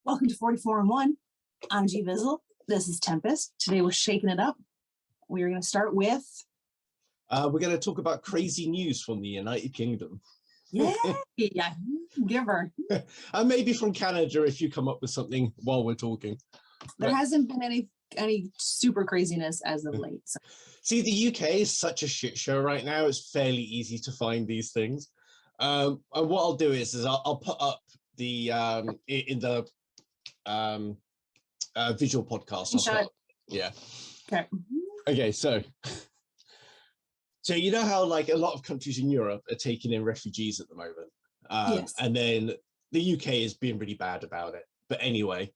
Welcome to 44 and 1. I'm GVizzle. This is Tempest. Today we're shaking it up. We're going to start with... we're going to talk about crazy news from the United Kingdom. Yeah, give her. And maybe from Canada if you come up with something while we're talking. There hasn't been any super craziness as of late. So. See, the UK is such a shit show right now. It's fairly easy to find these things. And what I'll do is I'll put up the in the visual podcast. Yeah. Okay. So you know how like a lot of countries in Europe are taking in refugees at the moment, yes. And then the UK is being really bad about it. But anyway,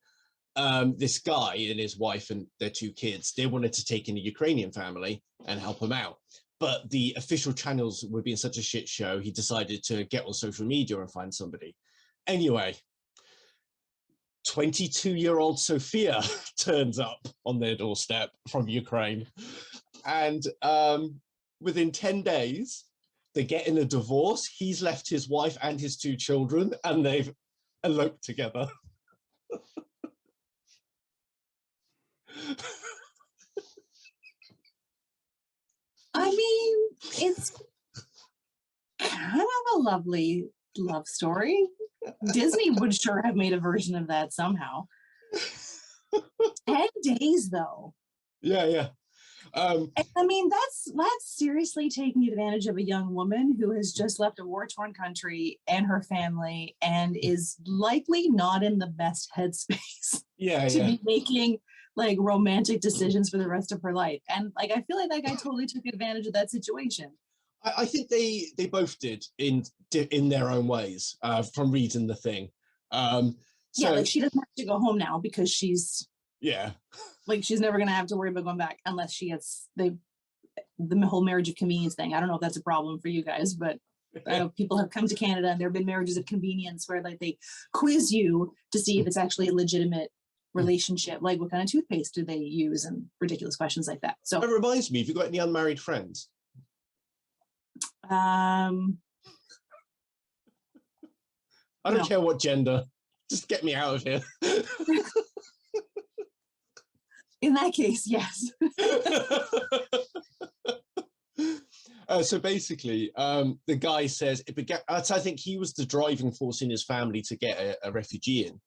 this guy and his wife and their two kids, they wanted to take in a Ukrainian family and help them out. But the official channels were being such a shit show, he decided to get on social media and find somebody. Anyway, 22-year-old Sophia turns up on their doorstep from Ukraine. And within 10 days, they're getting a divorce. He's left his wife and his two children, and they've eloped together. I mean, it's kind of a lovely love story. Disney would sure have made a version of that somehow. 10 days, though. Yeah. I mean, that's seriously taking advantage of a young woman who has just left a war-torn country and her family and is likely not in the best headspace to be making like romantic decisions for the rest of her life. And like, I feel like that guy totally took advantage of that situation. I think they both did in their own ways from reading the thing. Like she doesn't have to go home now because she's like she's never gonna have to worry about going back unless she gets the whole marriage of convenience thing. I don't know if that's a problem for you guys, but I know people have come to Canada and there have been marriages of convenience where like they quiz you to see if it's actually a legitimate relationship, like what kind of toothpaste do they use and ridiculous questions like that. So that reminds me, have you got any unmarried friends? I don't care what gender, just get me out of here. In that case, yes. So basically, the guy says it began. I think he was the driving force in his family to get a refugee in,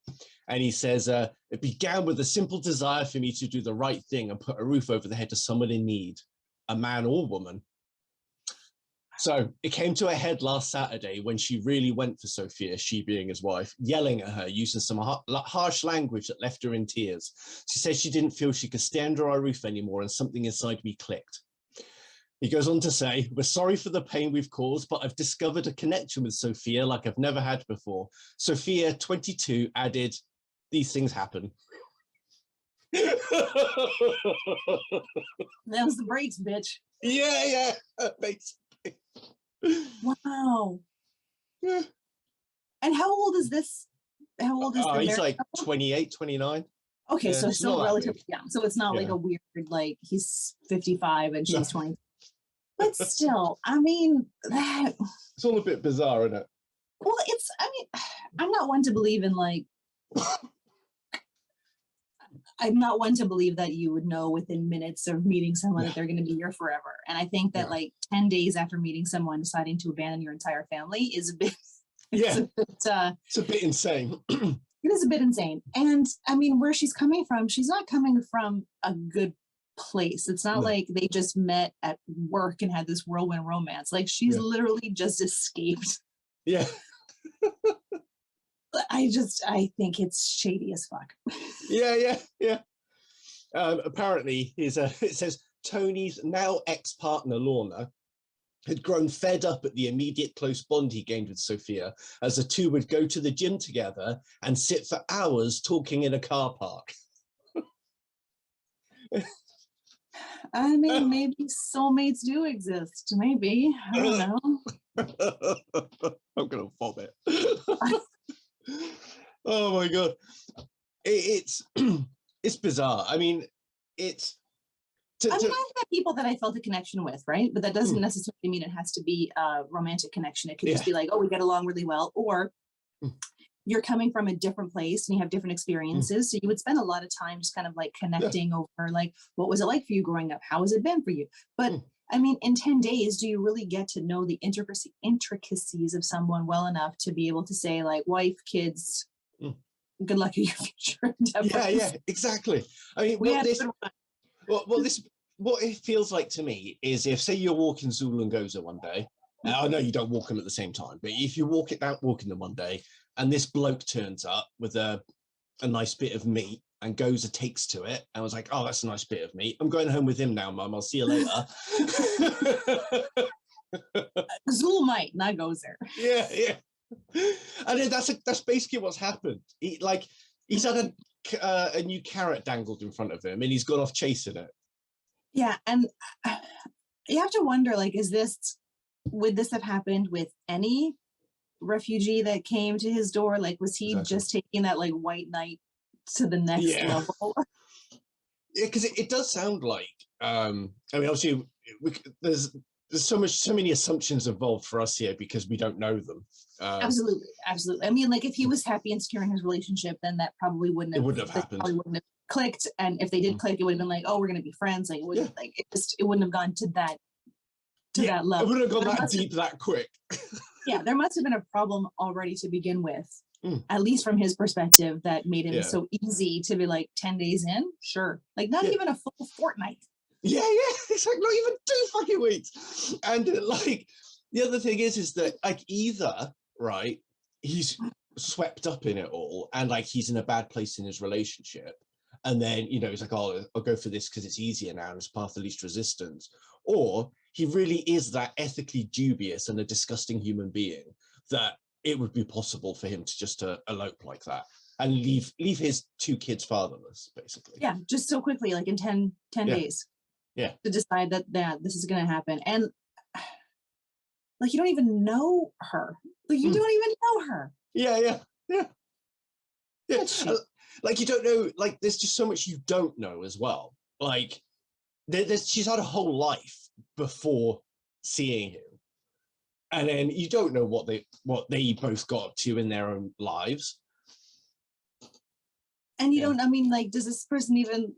and he says it began with a simple desire for me to do the right thing and put a roof over the head of someone in need, a man or woman. So it came to a head last Saturday when she really went for Sophia, she being his wife, yelling at her, using some harsh language that left her in tears. She said she didn't feel she could stay under our roof anymore and something inside me clicked. He goes on to say, we're sorry for the pain we've caused, but I've discovered a connection with Sophia like I've never had before. Sophia, 22, added, these things happen. That was the brakes, bitch. Yeah, basically. Wow. Yeah. And how old is this? How old is he's like 28, 29. Okay, so still relatively young. So it's not like a weird, like he's 55 and she's 20. But still, I mean, that... It's all a bit bizarre, isn't it? Well, I'm not one to believe in like... I'm not one to believe that you would know within minutes of meeting someone that they're going to be here forever. And I think that like 10 days after meeting someone, deciding to abandon your entire family is a bit... It's a bit insane. It is a bit insane. And I mean, where she's coming from, she's not coming from a good place. It's not like they just met at work and had this whirlwind romance. Like she's literally just escaped. Yeah. I think it's shady as fuck. Yeah. Apparently, it says Tony's now ex-partner Lorna had grown fed up at the immediate close bond he gained with Sophia, as the two would go to the gym together and sit for hours talking in a car park. I mean, maybe soulmates do exist. Maybe. I don't know. I'm going to vomit. Oh my God. It's bizarre. I mean, it's... I've had people that I felt a connection with, right? But that doesn't necessarily mean it has to be a romantic connection. It could just be like, oh, we get along really well. Or you're coming from a different place and you have different experiences. So you would spend a lot of time just kind of like connecting over like, what was it like for you growing up? How has it been for you? But I mean, in 10 days, do you really get to know the intricacies of someone well enough to be able to say like, wife, kids, good luck in your future endeavors? Yeah, exactly. I mean, what it feels like to me is if, say, you're walking Zulu and Goza one day, I know you don't walk them at the same time, but if you walking them one day, and this bloke turns up with a nice bit of meat, and Goza takes to it, and was like, "Oh, that's a nice bit of meat. I'm going home with him now, Mum. I'll see you later." Zulu might, not Goza. Yeah. And then that's basically what's happened. He's had a new carrot dangled in front of him, and he's gone off chasing it. Yeah, and you have to wonder, like, would this have happened with any refugee that came to his door? Like, was he just taking that like white knight to the next level? Yeah, because it does sound like, I mean, obviously there's so many assumptions involved for us here because we don't know them. Absolutely. I mean, like, if he was happy and secure in his relationship, then that probably wouldn't have happened. Probably wouldn't have clicked, and if they did click, it would have been like, oh, we're going to be friends. Like, it wouldn't it wouldn't have gone to that that level. It wouldn't have gone that deep that quick. Yeah, there must have been a problem already to begin with, at least from his perspective, that made him so easy to be like 10 days in. Sure, like not even a full fortnight. Yeah, it's like not even 2 fucking weeks. And like the other thing is that like either right, he's swept up in it all, and like he's in a bad place in his relationship, and then he's like, oh, I'll go for this because it's easier now and it's path of least resistance, or he really is that ethically dubious and a disgusting human being that it would be possible for him to just elope like that and leave his 2 kids fatherless, basically. Yeah, just so quickly, like in 10 days. Yeah. To decide that this is going to happen. And like, you don't even know her. Like, you don't even know her. Yeah. Like, you don't know, like, there's just so much you don't know as well. Like, she's had a whole life before seeing him. And then you don't know what they both got up to in their own lives. And you don't, I mean, like, does this person even,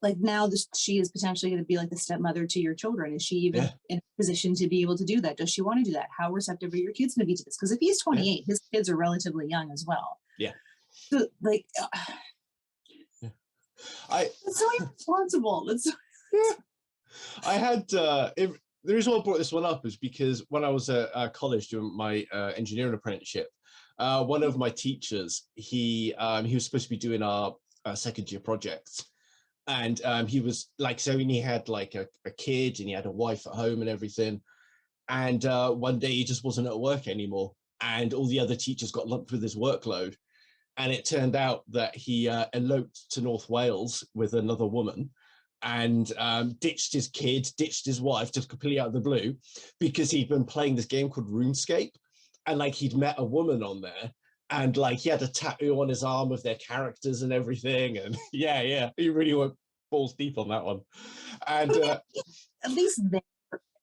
like, now she is potentially going to be like the stepmother to your children? Is she even in a position to be able to do that? Does she want to do that? How receptive are your kids going to be to this? Because if he's 28, his kids are relatively young as well. Yeah. So, like, it's so irresponsible. I had the reason why I brought this one up is because when I was at college doing my engineering apprenticeship, one of my teachers, he was supposed to be doing our second year projects, and he was like, so he had like a kid and he had a wife at home and everything, and one day he just wasn't at work anymore, and all the other teachers got lumped with his workload, and it turned out that he eloped to North Wales with another woman, and ditched his kid, ditched his wife just completely out of the blue because he'd been playing this game called RuneScape, and like he'd met a woman on there, and like he had a tattoo on his arm of their characters and everything, and yeah, he really went balls deep on that one. And at least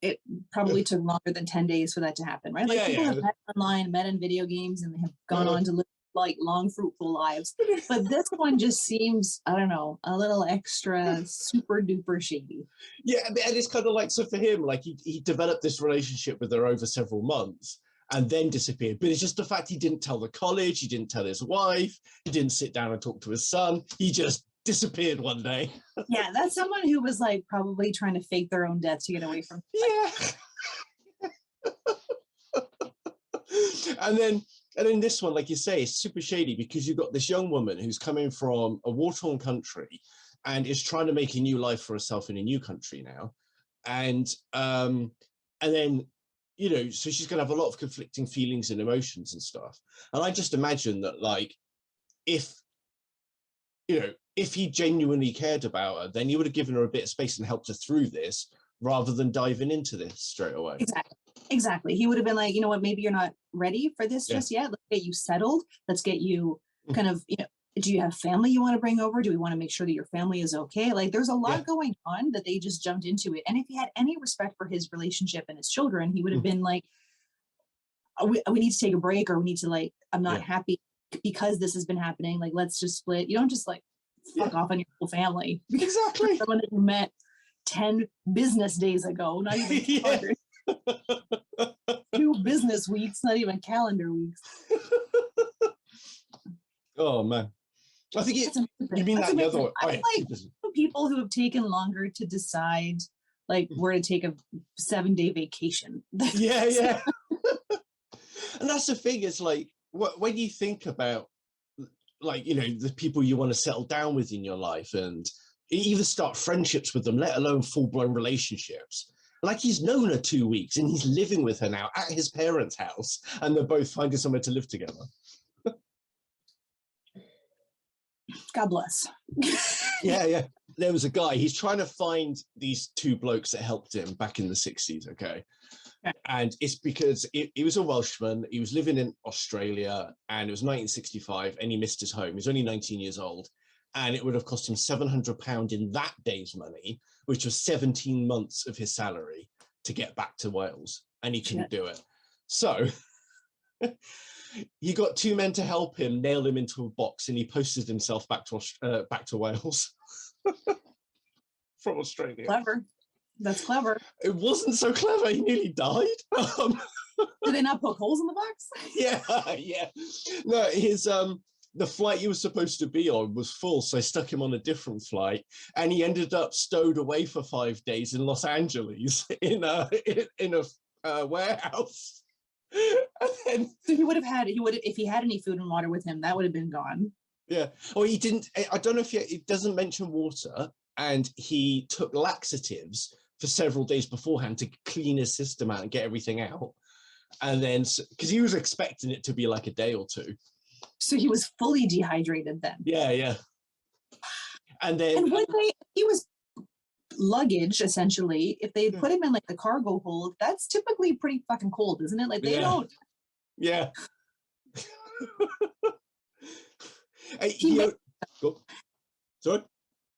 it probably took longer than 10 days for that to happen, right? Like people have met online, met in video games, and they have gone on to live like long, fruitful lives. But this one just seems, I don't know, a little extra super duper shady. Yeah, and it's kind of like, so for him, like he developed this relationship with her over several months and then disappeared. But it's just the fact he didn't tell the college, he didn't tell his wife, he didn't sit down and talk to his son. He just disappeared one day. Yeah, that's someone who was like probably trying to fake their own death to get away from. Yeah. And then this one, like you say, is super shady because you've got this young woman who's coming from a war-torn country and is trying to make a new life for herself in a new country now. And then, so she's going to have a lot of conflicting feelings and emotions and stuff. And I just imagine that, like, if he genuinely cared about her, then he would have given her a bit of space and helped her through this rather than diving into this straight away. Exactly. He would have been like, you know what, maybe you're not ready for this just yet. Let's get you settled. Let's get you kind of, do you have family you want to bring over? Do we want to make sure that your family is okay? Like, there's a lot going on that they just jumped into it. And if he had any respect for his relationship and his children, he would have been like, we need to take a break, or we need to, like, I'm not happy because this has been happening, like, let's just split. You don't just like fuck off on your whole family. Exactly. Someone that you met 10 business days ago, not even 2 business weeks, not even calendar weeks. Oh man, I think you mean that the other one. I like people who have taken longer to decide like where to take a 7-day vacation. Yeah. And that's the thing, is like when you think about, like, you know, the people you want to settle down with in your life and even start friendships with them, let alone full-blown relationships. Like, he's known her 2 weeks and he's living with her now at his parents' house, and they're both finding somewhere to live together. God bless. Yeah. There was a guy, he's trying to find these 2 blokes that helped him back in the 60s, okay? And it's because he was a Welshman, he was living in Australia, and it was 1965, and he missed his home. He was only 19 years old, and it would have cost him £700 in that day's money, which was 17 months of his salary, to get back to Wales, and he couldn't do it. So he got 2 men to help him, nailed him into a box, and he posted himself back to Wales from Australia. Clever. That's clever. It wasn't so clever. He nearly died. Did they not poke holes in the box? Yeah. No, his the flight he was supposed to be on was full, so I stuck him on a different flight, and he ended up stowed away for 5 days in Los Angeles in a warehouse. And then, so if he had any food and water with him, that would have been gone. Yeah. Oh, he didn't. I don't know if it doesn't mention water, and he took laxatives for several days beforehand to clean his system out and get everything out. And then, because he was expecting it to be like a day or 2. So he was fully dehydrated then. Yeah. And then, and he was luggage, essentially. If they put him in like the cargo hold, that's typically pretty fucking cold, isn't it? Like they don't. Yeah. Sorry?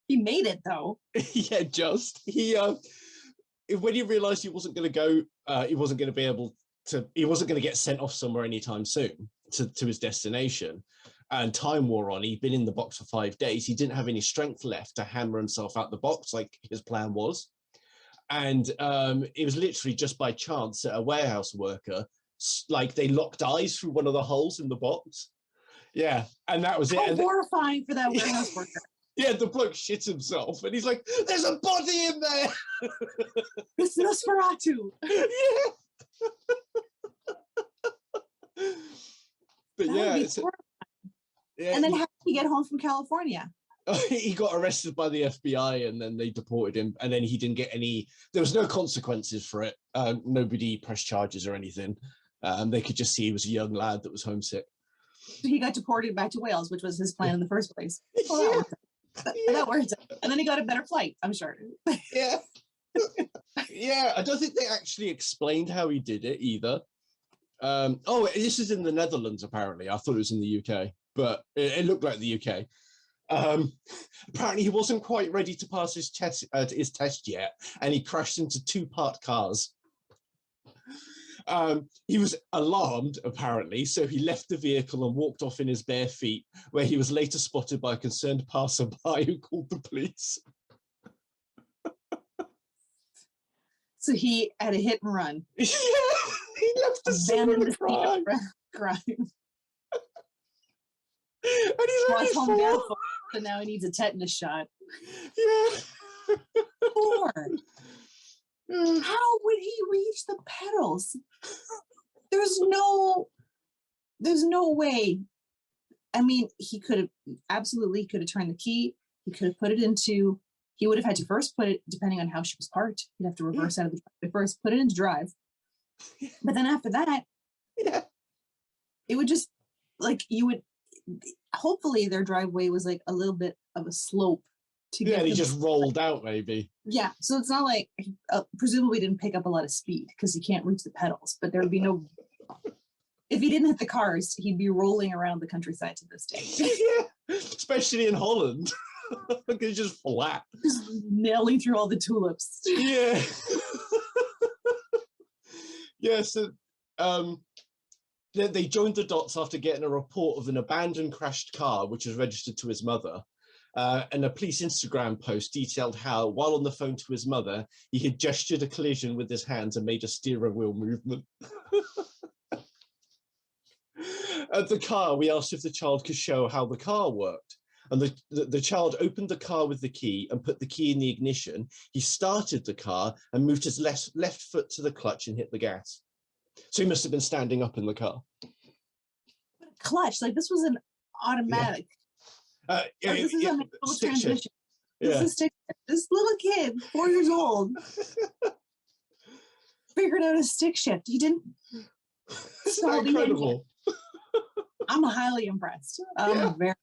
He made it though. Yeah, just when he realized he wasn't going to go, he wasn't going to get sent off somewhere anytime soon to his destination, and time wore on. He'd been in the box for 5 days. He didn't have any strength left to hammer himself out the box like his plan was. And it was literally just by chance that a warehouse worker, like, they locked eyes through one of the holes in the box. Yeah, and that was it. How horrifying for that warehouse worker. Yeah, the bloke shits himself, and he's like, "There's a body in there." It's Nosferatu. Yeah. But yeah, and then how did he get home from California? He got arrested by the FBI, and then they deported him, and then he didn't get any. There was no consequences for it. Nobody pressed charges or anything. They could just see he was a young lad that was homesick. So he got deported back to Wales, which was his plan in the first place. That worked out. And then he got a better flight, I'm sure. Yeah. Yeah, I don't think they actually explained how he did it either. This is in the Netherlands, apparently. I thought it was in the UK, but it looked like the UK. Apparently he wasn't quite ready to pass his test yet, and he crashed into 2 parked cars. He was alarmed, apparently, so he left the vehicle and walked off in his bare feet, where he was later spotted by a concerned passerby who called the police. So he had a hit and run. Yeah, he left the scene of the crime. And he's only 4. Barefoot, so now he needs a tetanus shot. Yeah. 4. How would he reach the pedals? There's no way. I mean, he could have turned the key. He could have put it into, he would have had to first put it, depending on how she was parked, he'd have to reverse out of the drive, first put it into drive. But then after that, it would just, like, hopefully their driveway was like a little bit of a slope to get. Yeah, he just rolled out, maybe. Yeah, so it's not like, presumably didn't pick up a lot of speed because he can't reach the pedals, but there would be no, if he didn't hit the cars, he'd be rolling around the countryside to this day. Yeah, especially in Holland. It's just flat. Just nailing through all the tulips. Yeah. Yeah, so They joined the dots after getting a report of an abandoned crashed car, which was registered to his mother. And a police Instagram post detailed how, while on the phone to his mother, he had gestured a collision with his hands and made a steering wheel movement. At the car, we asked if the child could show how the car worked. And the child opened the car with the key and put the key in the ignition. He started the car and moved his left foot to the clutch and hit the gas. So he must have been standing up in the car. But a clutch, like this was an automatic. Yeah. This is a manual transmission. Yeah. This little kid, 4 years old, figured out a stick shift. He didn't. Isn't that incredible? I'm highly impressed. Very.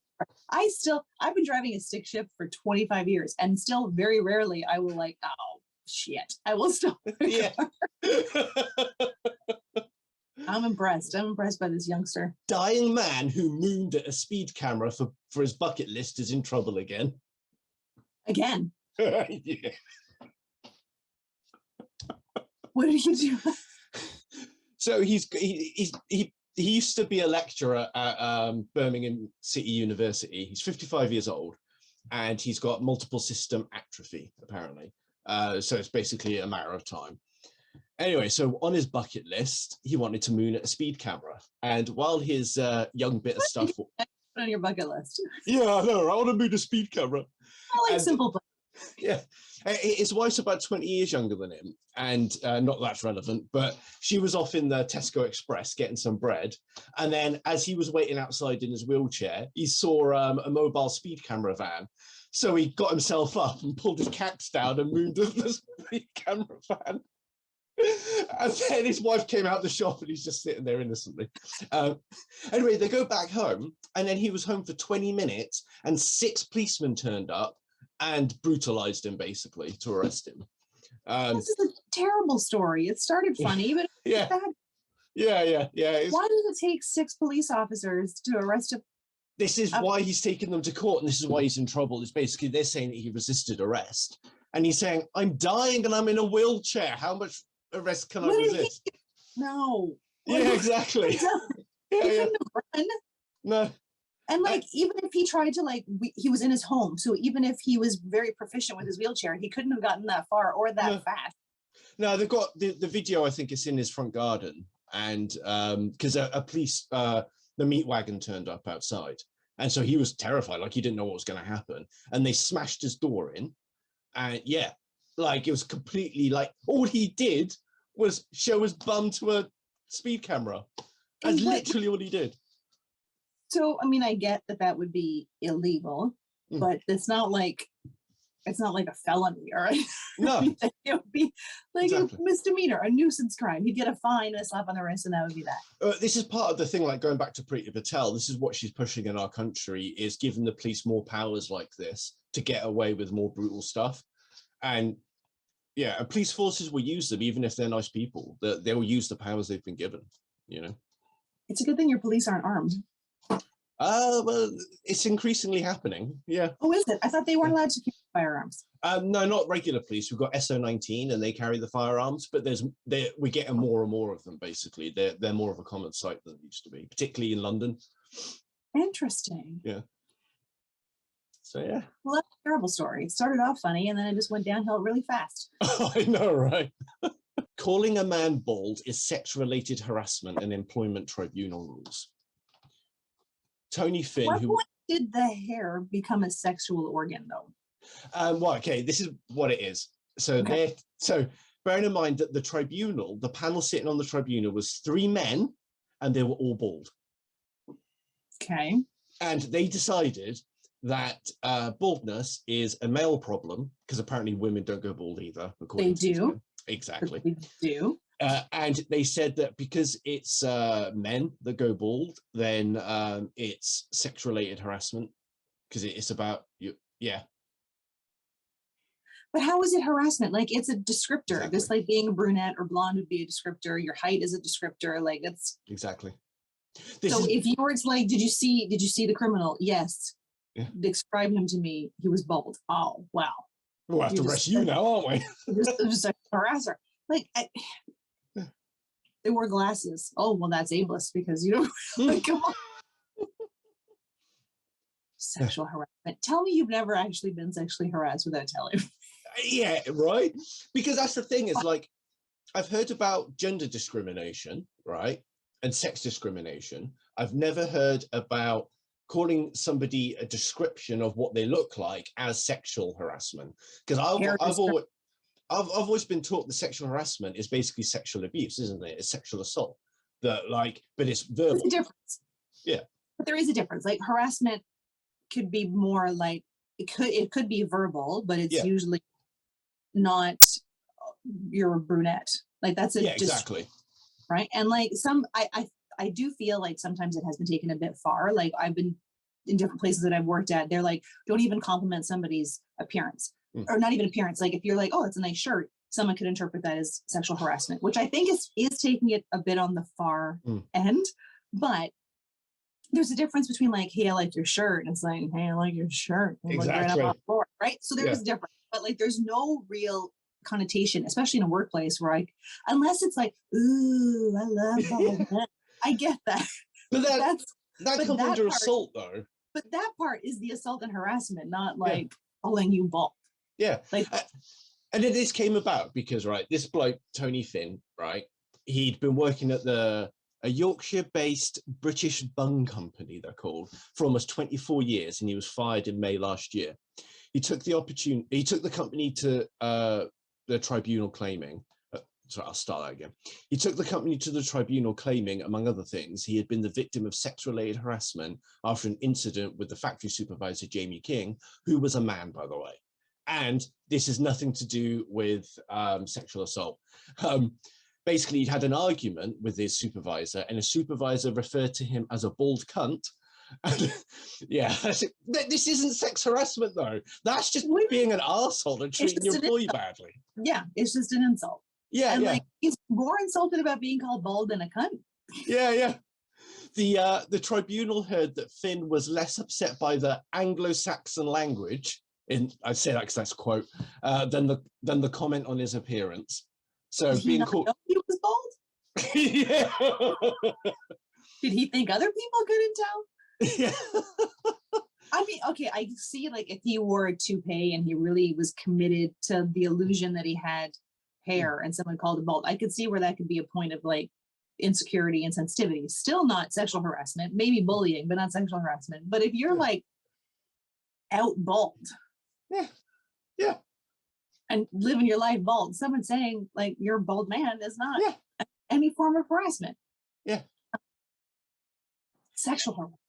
I've been driving a stick shift for 25 years, and still very rarely I will like, oh shit, I will stop. Yeah. I'm impressed. I'm impressed by this youngster. Dying man who mooned at a speed camera for his bucket list is in trouble again. Again. Yeah. What did he do? So he used to be a lecturer at Birmingham City University. He's 55 years old, and he's got multiple system atrophy, apparently. So it's basically a matter of time. Anyway, so on his bucket list, he wanted to moon at a speed camera. And while his young bit of stuff... on your bucket list. Yeah, I know. I want to moon a speed camera. I like simple things. Yeah. His wife's about 20 years younger than him, and not that's relevant, but she was off in the Tesco Express getting some bread. And then as he was waiting outside in his wheelchair, he saw a mobile speed camera van. So he got himself up and pulled his caps down and mooned at the speed camera van. And then his wife came out the shop and he's just sitting there innocently. Anyway, they go back home, and then he was home for 20 minutes and 6 policemen turned up and brutalized him, basically, to arrest him. This is a terrible story. It started funny, but yeah. Bad. Yeah. Why does it take 6 police officers to arrest a... This is why he's taken them to court, and this is why he's in trouble. It's basically they're saying that he resisted arrest. And he's saying, I'm dying and I'm in a wheelchair. How much arrest can I resist? No. Yeah, exactly. Yeah. Run. No. And like, even if he tried to he was in his home. So even if he was very proficient with his wheelchair, he couldn't have gotten that far or that fast. No, they've got the video, I think it's in his front garden. And because a police, the meat wagon turned up outside. And so he was terrified, like he didn't know what was going to happen. And they smashed his door in. And yeah, like it was completely like, all he did was show his bum to a speed camera. That's literally what he did. So, I mean, I get that would be illegal, but it's not like a felony, all right? No. It would be like exactly. A misdemeanor, a nuisance crime. He'd get a fine and a slap on the wrist, and that would be that. This is part of the thing, like going back to Priti Patel, this is what she's pushing in our country, is giving the police more powers like this to get away with more brutal stuff. And yeah, police forces will use them, even if they're nice people. They will use the powers they've been given, you know? It's a good thing your police aren't armed. Well, it's increasingly happening. Yeah. Oh, is it? I thought they weren't allowed to carry firearms. No, not regular police. We've got SO19 and they carry the firearms, but we're getting more and more of them. Basically, they're more of a common sight than it used to be, particularly in London. Interesting. Yeah. So yeah. Well, that's a terrible story. It started off funny and then it just went downhill really fast. I know, right? Calling a man bald is sex-related harassment and employment tribunal rules. Tony Finn, what point did the hair become a sexual organ, though? Well, okay, this is what it is. So bearing in mind that the panel sitting on the tribunal was 3 men, and they were all bald. Okay. And they decided that baldness is a male problem, because apparently women don't go bald either. They do. Exactly. They do. And they said that because it's men that go bald, then it's sex-related harassment, because it's about you. Yeah. But how is it harassment? Like, it's a descriptor. Exactly. Just like being a brunette or blonde would be a descriptor. Your height is a descriptor. Like, it's exactly. If you were to like, did you see The Criminal? Yes. Yeah. Describe him to me. He was bald. Oh, wow. We'll have to arrest you now, aren't we? It was a harasser. Like, They wore glasses. Oh, well, that's ableist because you don't like, come on. Sexual harassment. Tell me you've never actually been sexually harassed without telling. Yeah, right? Because that's the thing is like, I've heard about gender discrimination, right? And sex discrimination. I've never heard about calling somebody a description of what they look like as sexual harassment. Because I've always been taught that sexual harassment is basically sexual abuse, isn't it? It's sexual assault. That like, but it's verbal. There's a difference. Yeah. But there is a difference. Like harassment could be more like it could be verbal, but it's usually not you're a brunette. Like that's exactly. Right. And like I do feel like sometimes it has been taken a bit far. Like I've been in different places that I've worked at, they're like, don't even compliment somebody's appearance. Or not even appearance. Like if you're like, oh, it's a nice shirt, someone could interpret that as sexual harassment, which I think is taking it a bit on the far end. But there's a difference between like, hey, I like your shirt, and it's like, hey, I like your shirt. Exactly. Right up on the floor, right? So there's a difference. But like there's no real connotation, especially in a workplace where unless it's like, ooh, I love that. I get that. But that comes under assault though. But that part is the assault and harassment, not like calling you bald. Yeah. Like, and then this came about because, right, this bloke, Tony Finn, right, he'd been working at a Yorkshire-based British bung company, they're called, for almost 24 years, and he was fired in May last year. He took the company to the tribunal claiming, sorry, I'll start that again. He took the company to the tribunal claiming, among other things, he had been the victim of sex-related harassment after an incident with the factory supervisor, Jamie King, who was a man, by the way. And this has nothing to do with sexual assault. Basically, he'd had an argument with his supervisor, and his supervisor referred to him as a bald cunt. Yeah, this isn't sex harassment, though. That's just being an arsehole and treating your employee badly. Yeah, it's just an insult. Yeah, and like he's more insulted about being called bald than a cunt. Yeah. The tribunal heard that Finn was less upset by the Anglo-Saxon language, I say that because that's a quote, than the comment on his appearance. So Did he not know he was bald? Yeah. Did he think other people couldn't tell? Yeah. I mean, okay, I see like if he wore a toupee and he really was committed to the illusion that he had hair and someone called him bald, I could see where that could be a point of like insecurity and sensitivity. Still not sexual harassment, maybe bullying, but not sexual harassment. But if you're like out bald, yeah, and living your life bald, someone saying like you're a bald man is not any form of harassment. Yeah, sexual harassment.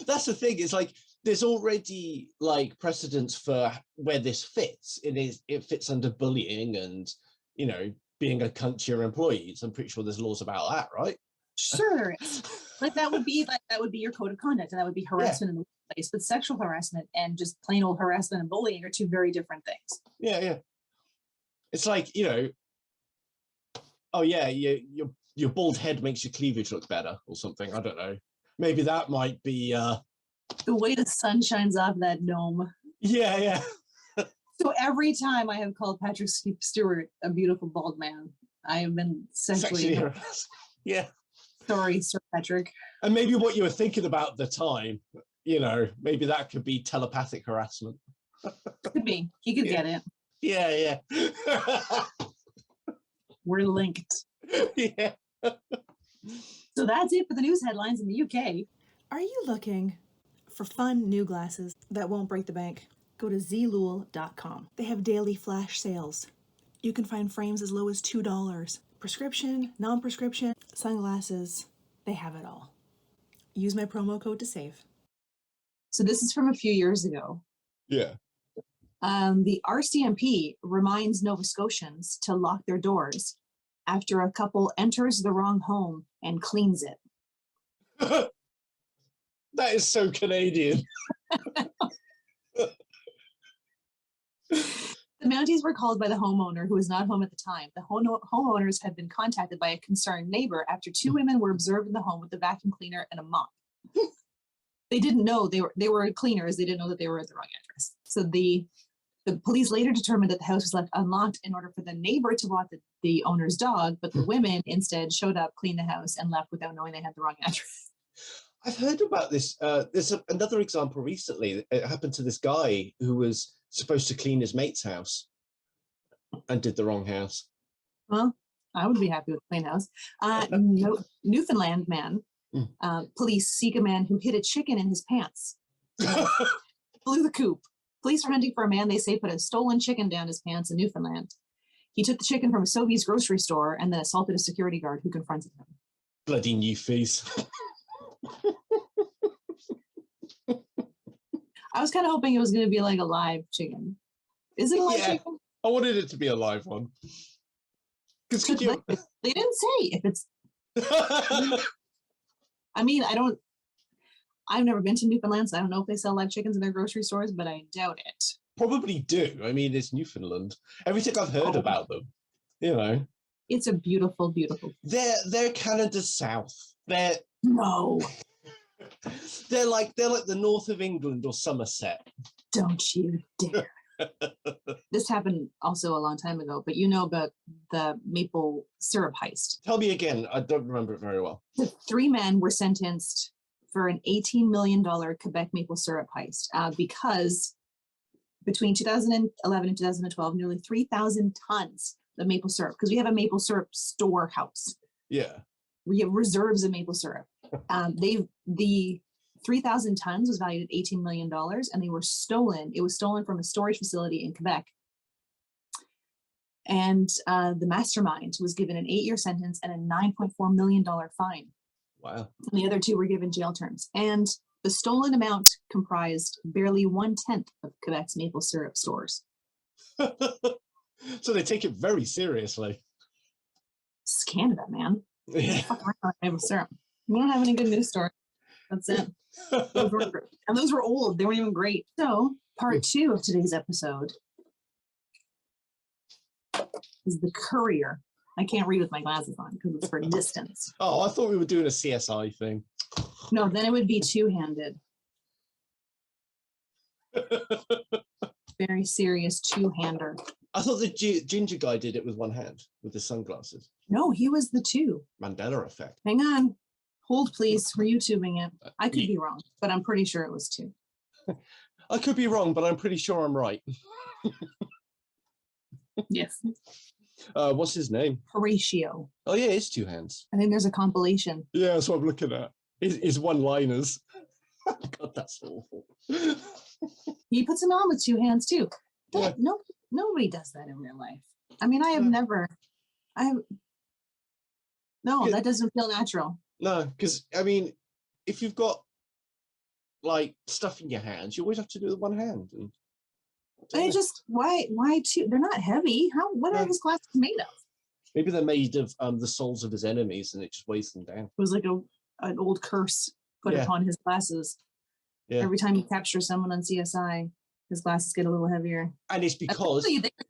That's the thing. It's like there's already like precedents for where this fits. It fits under bullying and being a cunt to your employees. I'm pretty sure there's laws about that, right? Sure. Like that would be your code of conduct, and that would be harassment in the workplace. But sexual harassment and just plain old harassment and bullying are two very different things. Yeah. It's like, oh yeah, your bald head makes your cleavage look better or something. I don't know. Maybe that might be the way the sun shines off that dome. Yeah. So every time I have called Patrick Stewart a beautiful bald man, I have been sexually harassed. Yeah. Sorry, Sir Patrick. And maybe what you were thinking about at the time, maybe that could be telepathic harassment. Could be. He could get it. Yeah. We're linked. Yeah. So that's it for the news headlines in the UK. Are you looking for fun new glasses that won't break the bank? Go to zlul.com. They have daily flash sales. You can find frames as low as $2. Prescription, non-prescription, sunglasses, they have it all. Use my promo code to save. So this is from a few years ago. Yeah. The Rcmp reminds Nova Scotians to lock their doors after a couple enters the wrong home and cleans it. That is so Canadian. The Mounties were called by the homeowner who was not home at the time. The homeowners had been contacted by a concerned neighbor after two women were observed in the home with a vacuum cleaner and a mop. They didn't know they were cleaners. They didn't know that they were at the wrong address. So the The police later determined that the house was left unlocked in order for the neighbor to walk the owner's dog, but the women instead showed up, cleaned the house, and left without knowing they had the wrong address. I've heard about this. There's another example recently. It happened to this guy who was supposed to clean his mate's house and did the wrong house. Well, I would be happy with a clean house. Newfoundland man. Police seek a man who hid a chicken in his pants. Blew the coop. Police are hunting for a man they say put a stolen chicken down his pants in Newfoundland. He took the chicken from a Sobeys grocery store and then assaulted a security guard who confronted him. Bloody Newfies. I was kind of hoping it was going to be like a live chicken. Is it a live chicken? I wanted it to be a live one. Because they didn't say if it's. I mean, I've never been to Newfoundland, so I don't know if they sell live chickens in their grocery stores, but I doubt it. Probably do. I mean, it's Newfoundland. Everything I've heard about them, you know. It's a beautiful, beautiful. They're Canada's south. No. They're like the north of England or Somerset. Don't you dare. This happened also a long time ago, but you know about the maple syrup heist. Tell me again. I don't remember it very well. The 3 men were sentenced for an $18 million Quebec maple syrup heist because between 2011 and 2012, nearly 3,000 tons of maple syrup, because we have a maple syrup storehouse. Yeah. We have reserves of maple syrup. The 3,000 tons was valued at $18 million and they were stolen. It was stolen from a storage facility in Quebec. And the mastermind was given an 8-year sentence and a $9.4 million fine. Wow. And the other 2 were given jail terms. And the stolen amount comprised barely 1/10 of Quebec's maple syrup stores. So they take it very seriously. It's Canada, man. Yeah. Fuck around with maple syrup. We don't have any good news stories. That's it. Those were old. They weren't even great. So, part 2 of today's episode is the Courier. I can't read with my glasses on because it's for distance. Oh, I thought we were doing a CSI thing. No, then it would be two-handed. Very serious two-hander. I thought the ginger guy did it with one hand with the sunglasses. No, he was the 2. Mandela effect. Hang on. Hold, please. We're YouTubing it. I could be wrong, but I'm pretty sure it was 2. I could be wrong, but I'm pretty sure I'm right. Yes. What's his name? Horatio. Oh, yeah, it's 2 hands. I think there's a compilation. Yeah, that's what I'm looking at. His one-liners. God, that's awful. He puts them on with 2 hands, too. Yeah. Nobody does that in real life. I mean, that doesn't feel natural. No, because, I mean, if you've got, like, stuff in your hands, you always have to do it with one hand. And why 2? They're not heavy. What are his glasses made of? Maybe they're made of the souls of his enemies and it just weighs them down. It was like an old curse put upon his glasses. Yeah. Every time you capture someone on CSI, his glasses get a little heavier. And it's because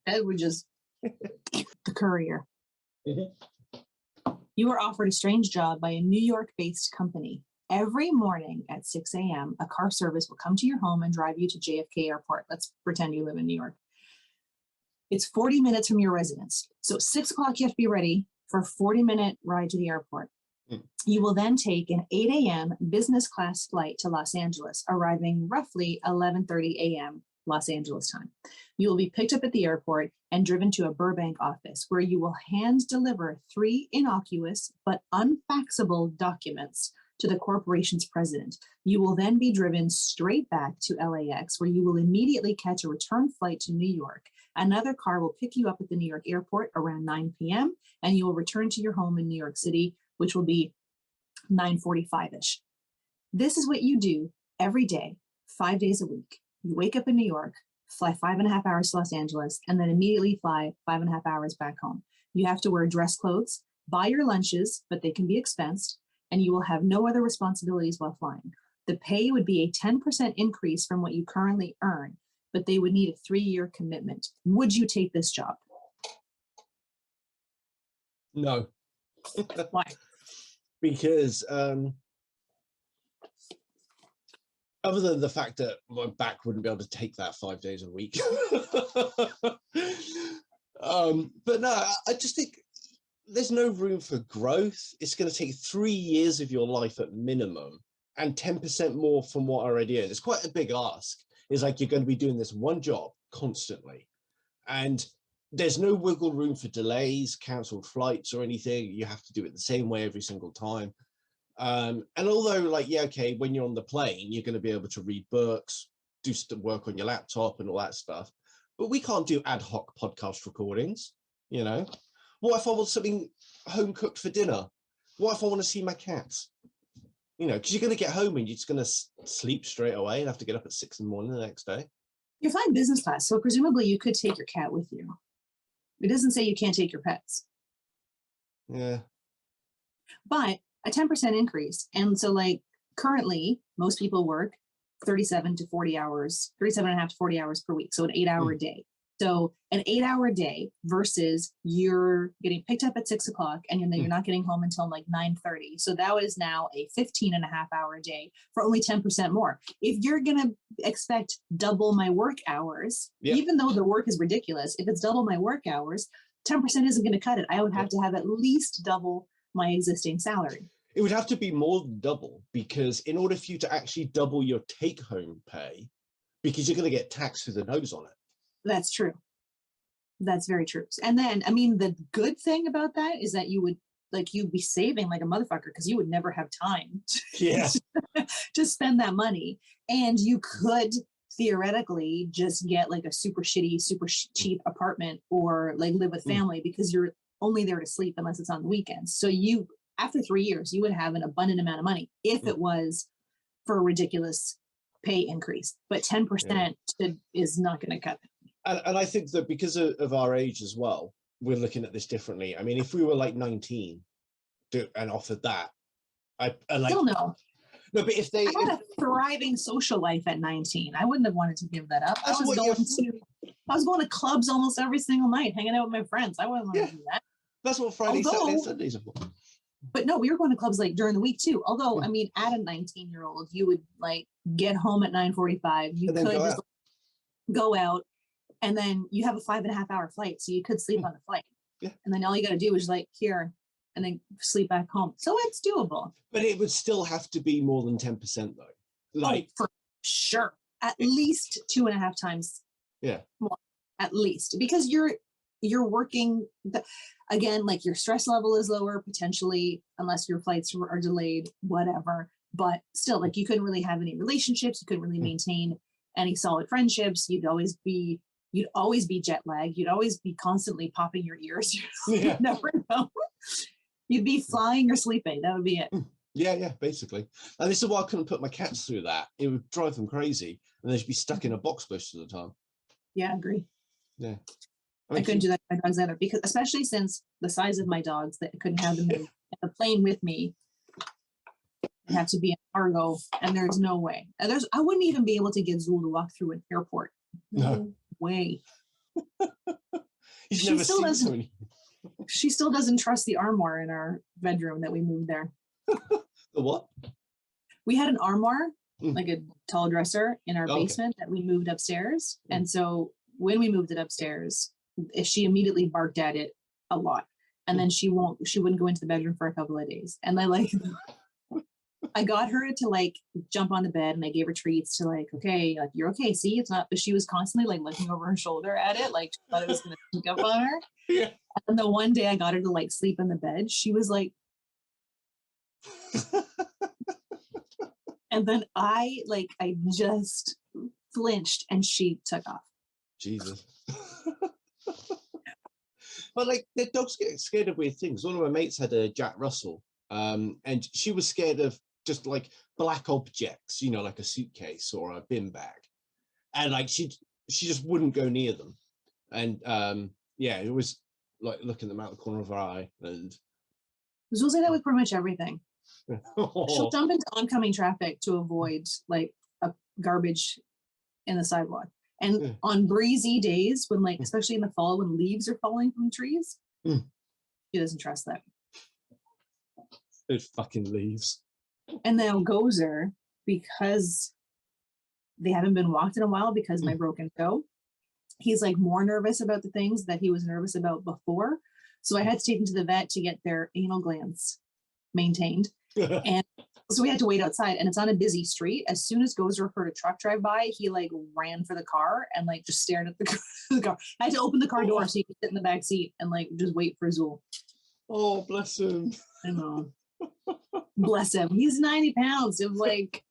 they would just the Courier. Mm-hmm. You were offered a strange job by a New York-based company. Every morning at 6 a.m., a car service will come to your home and drive you to JFK Airport. Let's pretend you live in New York. It's 40 minutes from your residence. So 6 o'clock, you have to be ready for a 40-minute ride to the airport. You will then take an 8 a.m. business class flight to Los Angeles, arriving roughly 11:30 a.m. Los Angeles time. You will be picked up at the airport and driven to a Burbank office where you will hand deliver 3 innocuous but unfaxable documents to the corporation's president. You will then be driven straight back to LAX, where you will immediately catch a return flight to New York. Another car will pick you up at the New York airport around 9 p.m., and you will return to your home in New York City, which will be 9:45-ish. This is what you do every day, 5 days a week. You wake up in New York, fly 5.5 hours to Los Angeles, and then immediately fly 5.5 hours back home. You have to wear dress clothes, buy your lunches, but they can be expensed, and you will have no other responsibilities while flying. The pay would be a 10% increase from what you currently earn, but they would need a 3-year commitment. Would you take this job? No. Why? Because Other than the fact that my back wouldn't be able to take that 5 days a week. But no, I just think there's no room for growth. It's going to take 3 years of your life at minimum and 10% more from what I already earn. It's quite a big ask. It's like you're going to be doing this one job constantly. And there's no wiggle room for delays, cancelled flights or anything. You have to do it the same way every single time. And although, like, yeah, okay, when you're on the plane, you're going to be able to read books, do work on your laptop and all that stuff. But we can't do ad hoc podcast recordings, you know? What if I want something home cooked for dinner? What if I want to see my cats? You know, because you're going to get home and you're just going to sleep straight away and have to get up at 6 a.m. the next day. You're flying business class, so presumably you could take your cat with you. It doesn't say you can't take your pets. Yeah. But a 10% increase. And so, like, currently, most people work 37 to 40 hours, 37 and a half to 40 hours per week. So an 8-hour day. So an 8-hour day versus you're getting picked up at 6 o'clock and then you're not getting home until like 9:30. So that is now a 15.5-hour day for only 10% more. If you're going to expect double my work hours, even though the work is ridiculous, if it's double my work hours, 10% isn't going to cut it. I would have to have at least double my existing salary. It would have to be more than double, because in order for you to actually double your take-home pay, because you're going to get taxed through the nose on it. That's true. That's very true. And then, I mean, the good thing about that is that you'd be saving like a motherfucker, because you would never have time to spend that money. And you could theoretically just get like a super shitty, super cheap apartment, or like live with family, because you're only there to sleep unless it's on the weekends. So after 3 years, you would have an abundant amount of money if it was for a ridiculous pay increase. But 10% is not going to cut it. And I think that because of our age as well, we're looking at this differently. I mean, if we were like 19 and offered that, Still no. No, but if they had a thriving social life at 19, I wouldn't have wanted to give that up. I was going to clubs almost every single night, hanging out with my friends. I wouldn't want to do that. That's what Friday, Saturday, and Sundays are for. But no, we were going to clubs like during the week too. Although, I mean, at a 19-year-old, you would like get home at 9:45. You could just go out, and then you have a 5.5-hour flight, so you could sleep on the flight. Yeah. And then all you got to do is like here, and then sleep back home. So it's doable. But it would still have to be more than 10% though. Like for sure, at least 2.5 times. Yeah. More, at least, because you're working again, like your stress level is lower potentially, unless your flights are delayed, whatever. But still, like, you couldn't really have any relationships. You couldn't really maintain any solid friendships. You'd always be jet lagged. You'd always be constantly popping your ears. You'd never know. You'd be flying or sleeping. That would be it. Yeah, basically. And this is why I couldn't put my cats through that. It would drive them crazy, and they'd be stuck in a box most of the time. Yeah, I agree. Yeah. I couldn't do that with my dogs either, because especially since the size of my dogs, that I couldn't have them in the plane with me. They have to be in cargo, and there's no way. I wouldn't even be able to get Zool to walk through an airport. No way. She's never seen so many. She still doesn't trust the armoire in our bedroom that we moved there. The what? We had an armoire, like a tall dresser in our basement that we moved upstairs. And so when we moved it upstairs, she immediately barked at it a lot. And then she wouldn't go into the bedroom for a couple of days. And I got her to like jump on the bed, and I gave her treats to like, okay, like, you're okay. See, it's not, but she was constantly like looking over her shoulder at it. Like, she thought it was going to sneak up on her. Yeah. And the one day I got her to like sleep in the bed, she was like, and then I just flinched and she took off. Jesus. But like, the dogs get scared of weird things. One of my mates had a Jack Russell, and she was scared of just like black objects, you know, like a suitcase or a bin bag, and like she just wouldn't go near them. And it was like looking them out the corner of her eye. And Zool say that with pretty much everything. She'll jump into oncoming traffic to avoid like a garbage in the sidewalk. And on breezy days, when like, especially in the fall, when leaves are falling from trees, she doesn't trust that. Those fucking leaves. And now Gozer, because they haven't been walked in a while because of my broken toe. He's like more nervous about the things that he was nervous about before. So I had to take him to the vet to get their anal glands maintained. And so we had to wait outside, and it's on a busy street. As soon as Gozer heard a truck drive by, he like ran for the car and like just stared at the car. I had to open the car door so he could sit in the back seat and like just wait for Zool. Oh, bless him. I know. Bless him. He's 90 pounds. It was like,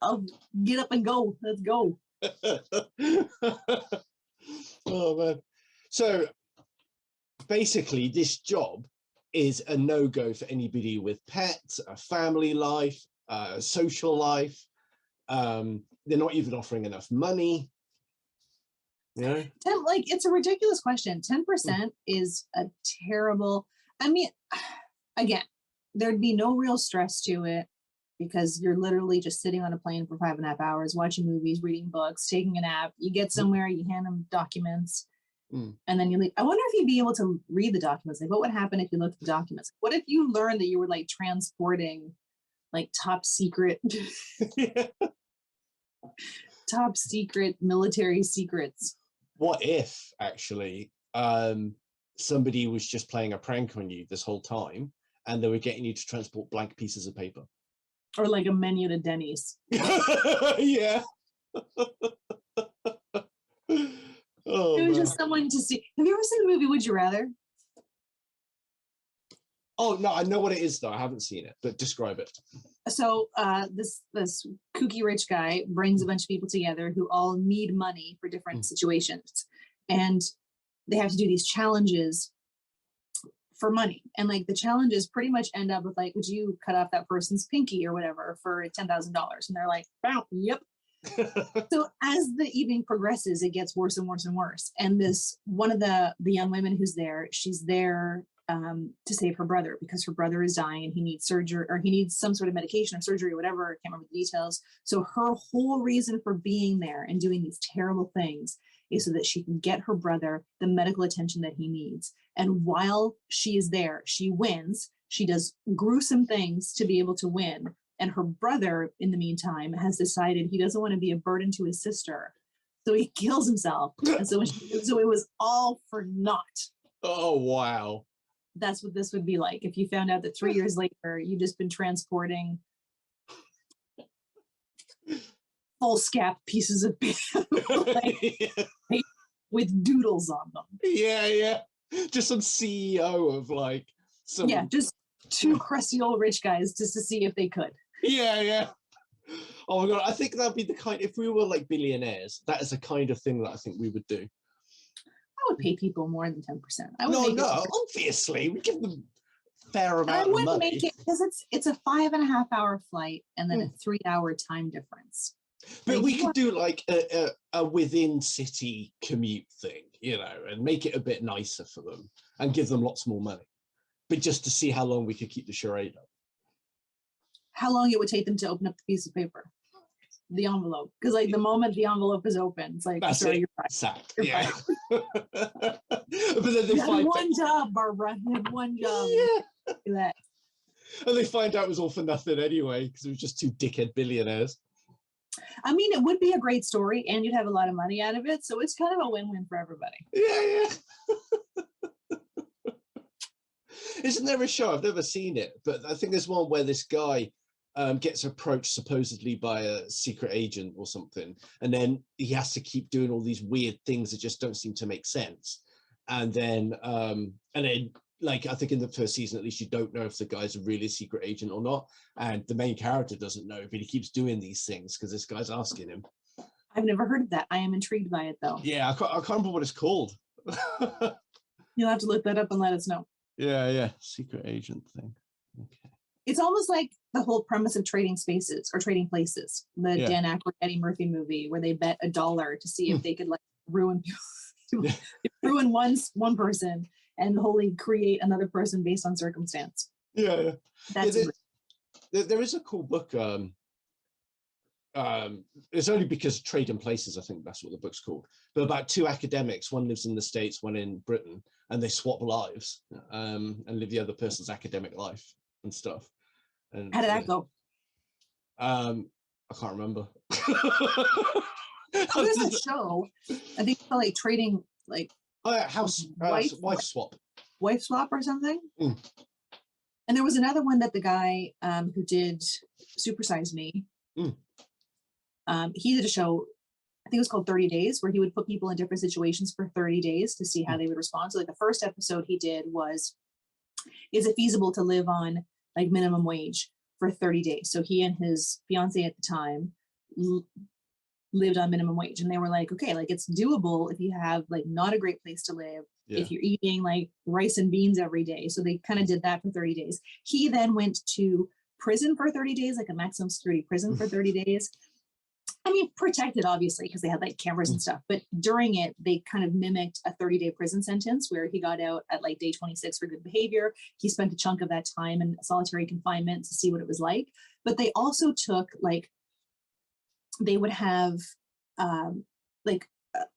I'll get up and go. Let's go. Oh man. So basically this job is a no-go for anybody with pets, a family life, social life. They're not even offering enough money. Yeah. Like, it's a ridiculous question. 10% is a terrible, I mean, again, there'd be no real stress to it because you're literally just sitting on a plane for 5.5 hours, watching movies, reading books, taking a nap. You get somewhere, you hand them documents, and then you leave. I wonder if you'd be able to read the documents. Like, what would happen if you looked at the documents? What if you learned that you were like transporting like top secret top secret military secrets? What if actually somebody was just playing a prank on you this whole time and they were getting you to transport blank pieces of paper? Or like a menu to Denny's. Yeah. Oh, it was man. just someone to see. Have you ever seen the movie Would You Rather? Oh no, I know what it is though. I haven't seen it, but describe it. So this kooky rich guy brings a bunch of people together who all need money for different situations, and they have to do these challenges for money. And like the challenges pretty much end up with like, would you cut off that person's pinky or whatever for $10,000? And they're like, wow, yep. So as the evening progresses, it gets worse and worse and worse. And this one of the young women who's there, she's there to save her brother because her brother is dying and he needs surgery, or he needs some sort of medication or surgery or whatever. I can't remember the details. So her whole reason for being there and doing these terrible things is so that she can get her brother the medical attention that he needs. And while she is there, she wins. She does gruesome things to be able to win. And her brother, in the meantime, has decided he doesn't want to be a burden to his sister. So he kills himself. And so it was all for naught. Oh, wow. That's what this would be like if you found out that 3 years later, you've just been transporting full scap pieces of paper with doodles on them. Yeah. Just some CEO of like some. Yeah, just two crusty old rich guys just to see if they could. Yeah. Oh my God, I think that'd be the kind, if we were like billionaires, that is the kind of thing that I think we would do. I would pay people more than 10%. No, obviously, we give them a fair amount of money. I wouldn't make it because it's a 5.5 hour flight and then a 3 hour time difference. But like, we could do like a within city commute thing, you know, and make it a bit nicer for them and give them lots more money. But just to see how long we could keep the charade up. How long it would take them to open up the piece of paper, the envelope, because like the moment the envelope is open, it's like, that's sorry, it. you're right. Sacked. You're Yeah. But then they find one job, Barbara. You had one job. Yeah. Do that. And they find out it was all for nothing anyway, because it was just two dickhead billionaires. I mean, it would be a great story, and you'd have a lot of money out of it. So it's kind of a win-win for everybody. Yeah. Isn't there a show? I've never seen it, but I think there's one where this guy gets approached supposedly by a secret agent or something, and then he has to keep doing all these weird things that just don't seem to make sense. And then like I think in the first season, at least, you don't know if the guy's a really secret agent or not, and the main character doesn't know, but he keeps doing these things because this guy's asking him. I've never heard of that. I am intrigued by it, though. Yeah, I can't remember what it's called. You'll have to look that up and let us know. Yeah, secret agent thing. Okay. It's almost like the whole premise of Trading Spaces or Trading Places, the Dan Aykroyd, Eddie Murphy movie, where they bet $1 to see if they could like ruin one person and wholly create another person based on circumstance. Yeah. That's there is a cool book. It's only because Trading Places, I think that's what the book's called, but about two academics, one lives in the States, one in Britain, and they swap lives and live the other person's academic life and stuff. And how did that go? I I can't remember. There's a show, I think, like trading, like wife swap. Wife swap or something. Mm. And there was another one that the guy who did Supersize Me, he did a show, I think it was called 30 Days, where he would put people in different situations for 30 days to see how they would respond. So like the first episode he did was, is it feasible to live on like minimum wage for 30 days? So he and his fiance at the time lived on minimum wage, and they were like, okay, like it's doable if you have like not a great place to live, if you're eating like rice and beans every day. So they kind of did that for 30 days. He then went to prison for 30 days, like a maximum security prison for 30 days. I mean, protected obviously because they had like cameras and stuff, but during it, they kind of mimicked a 30-day prison sentence where he got out at like day 26 for good behavior. He spent a chunk of that time in solitary confinement to see what it was like. But they also took like, they would have like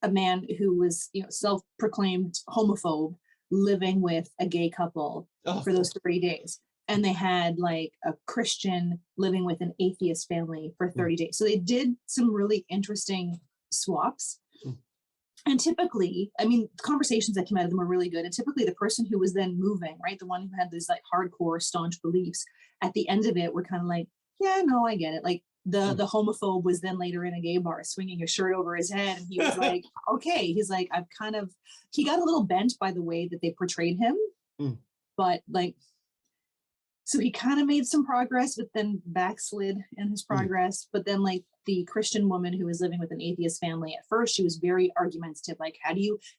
a man who was, you know, self-proclaimed homophobe living with a gay couple for those 30 days. And they had like a Christian living with an atheist family for 30 days. So they did some really interesting swaps. And typically, I mean, conversations that came out of them were really good. And typically the person who was then moving, right, the one who had these like hardcore staunch beliefs, at the end of it were kind of like, yeah, no, I get it. Like the homophobe was then later in a gay bar swinging a shirt over his head. And he was like, okay, he's like, he got a little bent by the way that they portrayed him. But like, so he kind of made some progress, but then backslid in his progress. But then like the Christian woman who was living with an atheist family, at first she was very argumentative. Like,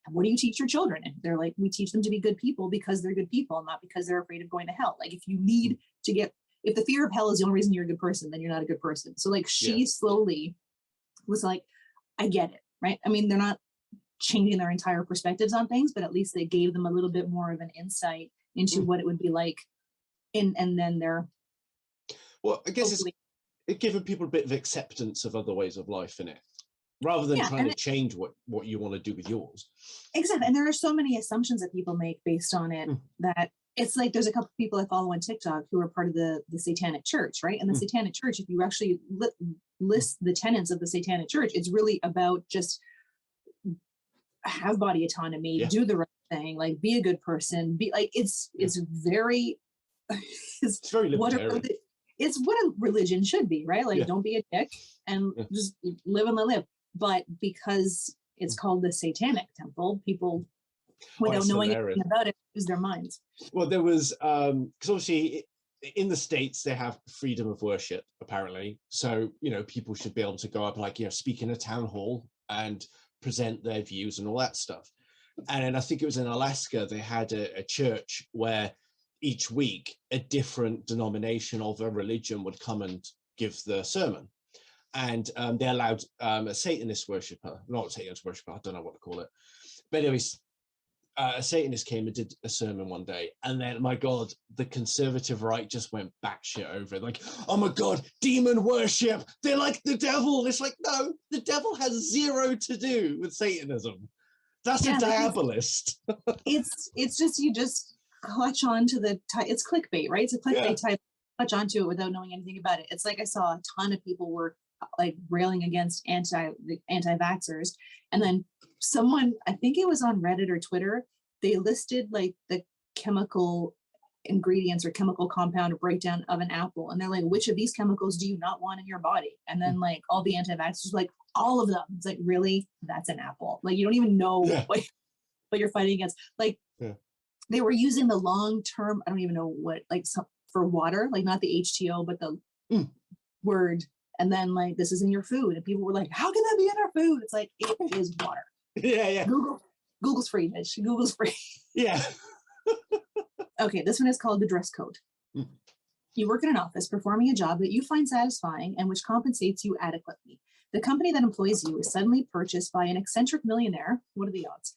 what do you teach your children? And they're like, we teach them to be good people because they're good people, not because they're afraid of going to hell. Like if you need to if the fear of hell is the only reason you're a good person, then you're not a good person. So like she slowly was like, I get it, right? I mean, they're not changing their entire perspectives on things, but at least they gave them a little bit more of an insight into what it would be like. And then they're, well, I guess it's giving people a bit of acceptance of other ways of life in it, rather than trying to change what you want to do with yours. Exactly. And there are so many assumptions that people make based on it that it's like there's a couple of people I follow on TikTok who are part of the Satanic Church, right? And the Satanic Church, if you actually list the tenets of the Satanic Church, it's really about just have body autonomy, do the right thing, like be a good person, be like it's very it's very libertarian. It's what a religion should be, right? Like don't be a dick and just live and let live. But because it's called the Satanic Temple, people without knowing anything about it use their minds. Well, there was because obviously in the States they have freedom of worship apparently, so you know people should be able to go up, like, you know, speak in a town hall and present their views and all that stuff. And I think it was in Alaska they had a church where each week a different denomination of a religion would come and give the sermon, and they allowed a Satanist worshiper, not a Satanist worshiper, I don't know what to call it, but anyways, a Satanist came and did a sermon one day, and then my god, the conservative right just went batshit over it, like, oh my god, demon worship, they're like the devil. It's like, no, the devil has zero to do with Satanism. That's a diabolist. it's just you just clutch on to it's clickbait, right? It's a clickbait type, clutch onto it without knowing anything about it. It's like I saw a ton of people were like railing against anti-vaxxers, and then someone, I think it was on Reddit or Twitter, they listed like the chemical ingredients or chemical compound or breakdown of an apple, and they're like, which of these chemicals do you not want in your body? And then like all the anti-vaxxers like, all of them. It's like, really? That's an apple. Like you don't even know what you're fighting against. Like they were using the long-term, I don't even know what, like for water, like not the HTO, but the word. And then like, this is in your food. And people were like, how can that be in our food? It's like, it is water. Google's free, bitch. Google's free. Yeah. Okay, this one is called the dress code. You work in an office performing a job that you find satisfying and which compensates you adequately. The company that employs you is suddenly purchased by an eccentric millionaire, what are the odds,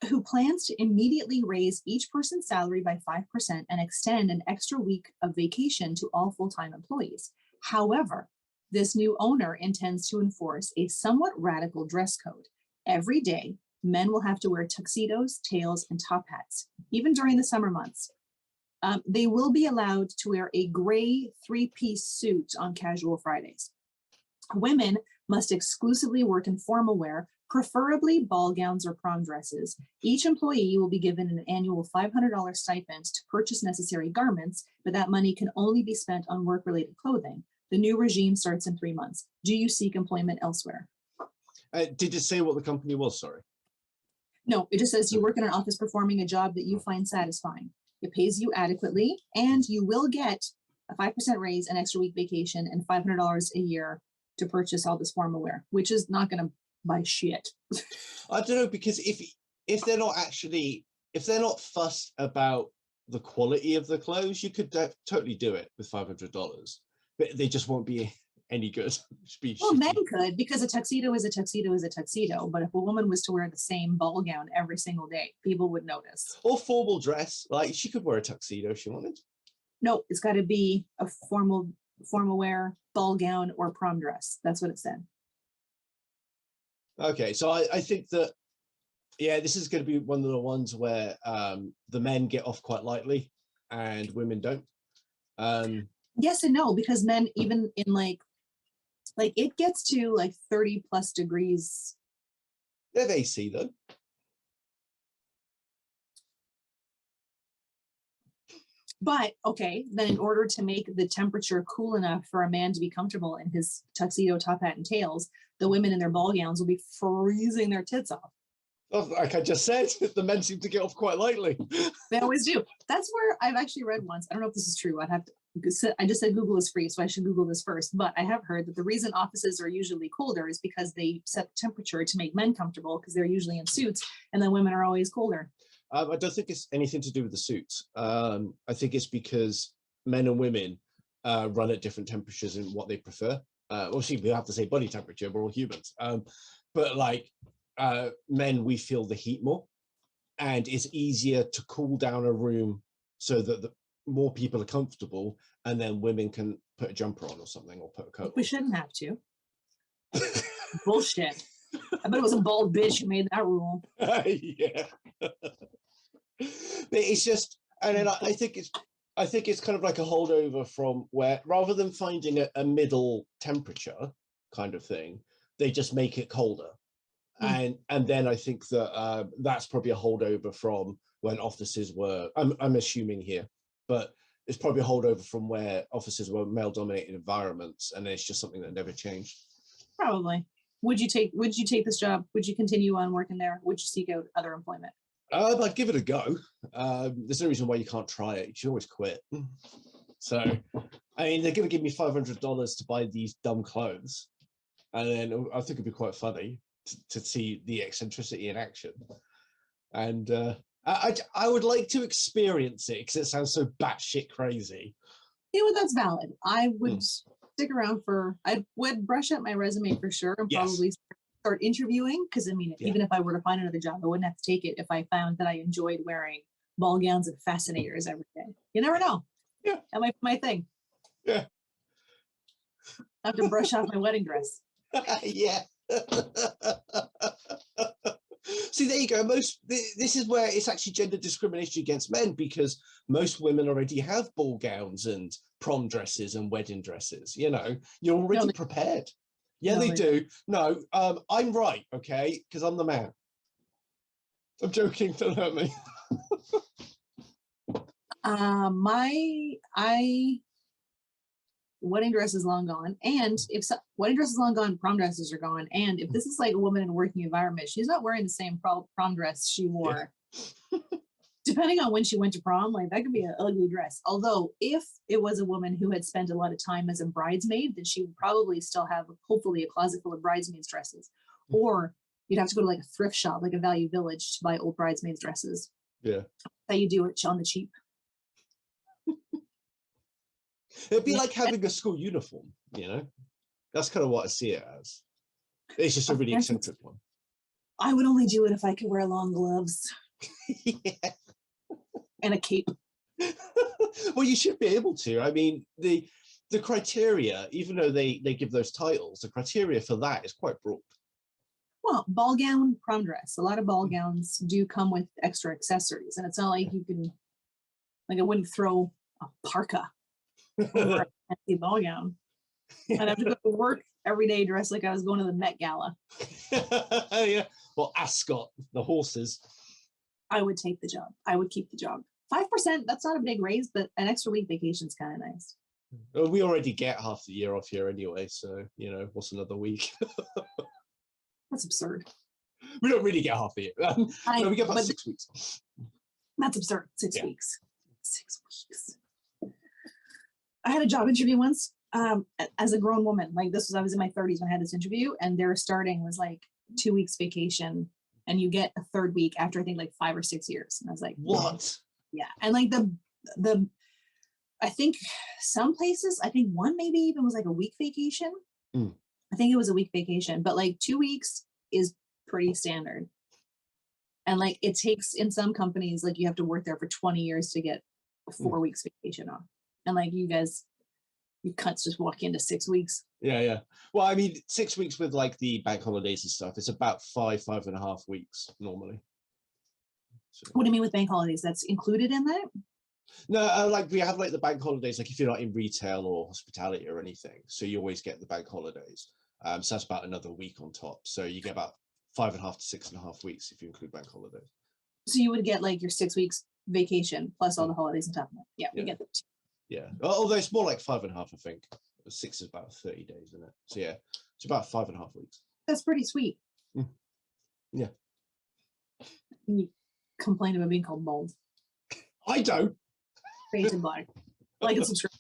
who plans to immediately raise each person's salary by 5% and extend an extra week of vacation to all full-time employees. However, this new owner intends to enforce a somewhat radical dress code. Every day, men will have to wear tuxedos, tails, and top hats, even during the summer months. They will be allowed to wear a gray 3-piece suit on casual Fridays. Women must exclusively work in formal wear, preferably ball gowns or prom dresses. Each employee will be given an annual $500 stipend to purchase necessary garments, but that money can only be spent on work-related clothing. The new regime starts in 3 months. Do you seek employment elsewhere? Did it say what the company was? Sorry. No, it just says you work in an office performing a job that you find satisfying. It pays you adequately, and you will get a 5% raise, an extra week vacation, and $500 a year to purchase all this formal wear, which is not going to buy shit. I don't know, because if they're not fussed about the quality of the clothes, you could totally do it with $500, but they just won't be any good. Well, men could, because a tuxedo is a tuxedo is a tuxedo, but if a woman was to wear the same ball gown every single day, people would notice. Or formal dress, like she could wear a tuxedo if she wanted. No, it's got to be a formal wear, ball gown, or prom dress. That's what it said. Okay, so I think that, yeah, this is going to be one of the ones where the men get off quite lightly and women don't. Yes and no, because men, even in like it gets to like 30 plus degrees. They have AC though. But okay, then in order to make the temperature cool enough for a man to be comfortable in his tuxedo, top hat, and tails, the women in their ball gowns will be freezing their tits off. Oh, like I just said, the men seem to get off quite lightly. They always do. That's where I've actually read once. I don't know if this is true. I just said Google is free, so I should Google this first. But I have heard that the reason offices are usually colder is because they set the temperature to make men comfortable, because they're usually in suits, and then women are always colder. I don't think it's anything to do with the suits. I think it's because men and women run at different temperatures in what they prefer. Obviously, we have to say body temperature. We're all humans. But like men, we feel the heat more, and it's easier to cool down a room so that more people are comfortable, and then women can put a jumper on or something, or put a coat on. We shouldn't have to. Bullshit. I bet it was a bald bitch who made that rule. Yeah. But it's just, and then I think it's kind of like a holdover from where, rather than finding a middle temperature kind of thing, they just make it colder. And then I think that that's probably a holdover from when offices were, I'm assuming here, but it's probably a holdover from where offices were male-dominated environments, and it's just something that never changed. Probably. Would you take this job? Would you continue on working there? Would you seek out other employment? I'd give it a go. There's no reason why you can't try it. You should always quit. So, I mean, they're going to give me $500 to buy these dumb clothes, and then I think it'd be quite funny to see the eccentricity in action. And I would like to experience it because it sounds so batshit crazy. You know what? That's valid. I would stick around I would brush up my resume for sure, and probably start interviewing, because I mean, even if I were to find another job, I wouldn't have to take it if I found that I enjoyed wearing ball gowns and fascinators every day. You never know. Yeah. That might be my thing. Yeah. I have to brush off my wedding dress. Yeah. See, there you go. This is where it's actually gender discrimination against men, because most women already have ball gowns and prom dresses and wedding dresses. You know, you're already prepared. Yeah, they do. No, I'm right, okay? Because I'm the man. I'm joking, don't hurt me. Wedding dress is long gone, and wedding dress is long gone, prom dresses are gone. And if this is like a woman in a working environment, she's not wearing the same prom dress she wore. Yeah. Depending on when she went to prom, like that could be an ugly dress. Although if it was a woman who had spent a lot of time as a bridesmaid, then she would probably still have hopefully a closet full of bridesmaids dresses. Or you'd have to go to like a thrift shop, like a Value Village, to buy old bridesmaids dresses. Yeah. That's how you do it on the cheap. It'd be like having a school uniform, you know? That's kind of what I see it as. It's just a really eccentric one. I would only do it if I could wear long gloves. Yeah. And a cape. Well, you should be able to. I mean, the criteria, even though they give those titles, the criteria for that is quite broad. Well, ball gown, prom dress. A lot of ball gowns do come with extra accessories, and it's not like you can, like, I wouldn't throw a parka over a fancy ball gown. I'd have to go to work every day dressed like I was going to the Met Gala. Yeah. Well, Ascot, the horses. I would take the job. I would keep the job. 5%, that's not a big raise, but an extra week vacation is kind of nice. Well, we already get half the year off here anyway, so, what's another week? That's absurd. We don't really get half the year. No, we get about 6 weeks. That's absurd. 6 weeks. 6 weeks. I had a job interview once as a grown woman. Like I was in my 30s when I had this interview, and their starting was like 2 weeks vacation, and you get a third week after I think like 5 or 6 years. And I was like, what? Yeah. And like the I think some places, I think one maybe even was like a week vacation. I think it was a week vacation, but like 2 weeks is pretty standard. And like it takes, in some companies, like you have to work there for 20 years to get 4 weeks vacation off. And like you cunts just walk into 6 weeks. Yeah. Well, I mean, 6 weeks with like the bank holidays and stuff, it's about 5.5 weeks normally. So. What do you mean with bank holidays? That's included in that? No, like we have like the bank holidays, like if you're not in retail or hospitality or anything, so you always get the bank holidays. So that's about another week on top. So you get about 5.5 to 6.5 weeks if you include bank holidays. So you would get like your 6 weeks vacation plus all the holidays on top of it. Yeah, we get that too. Yeah, although it's more like 5.5, I think. 6 is about 30 days, isn't it? So yeah, it's about 5.5 weeks. That's pretty sweet. Yeah. You complain about being called bald. I don't. Face and black. Like and subscribe.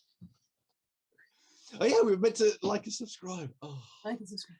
Oh yeah, we were meant to like and subscribe. Oh. Like and subscribe.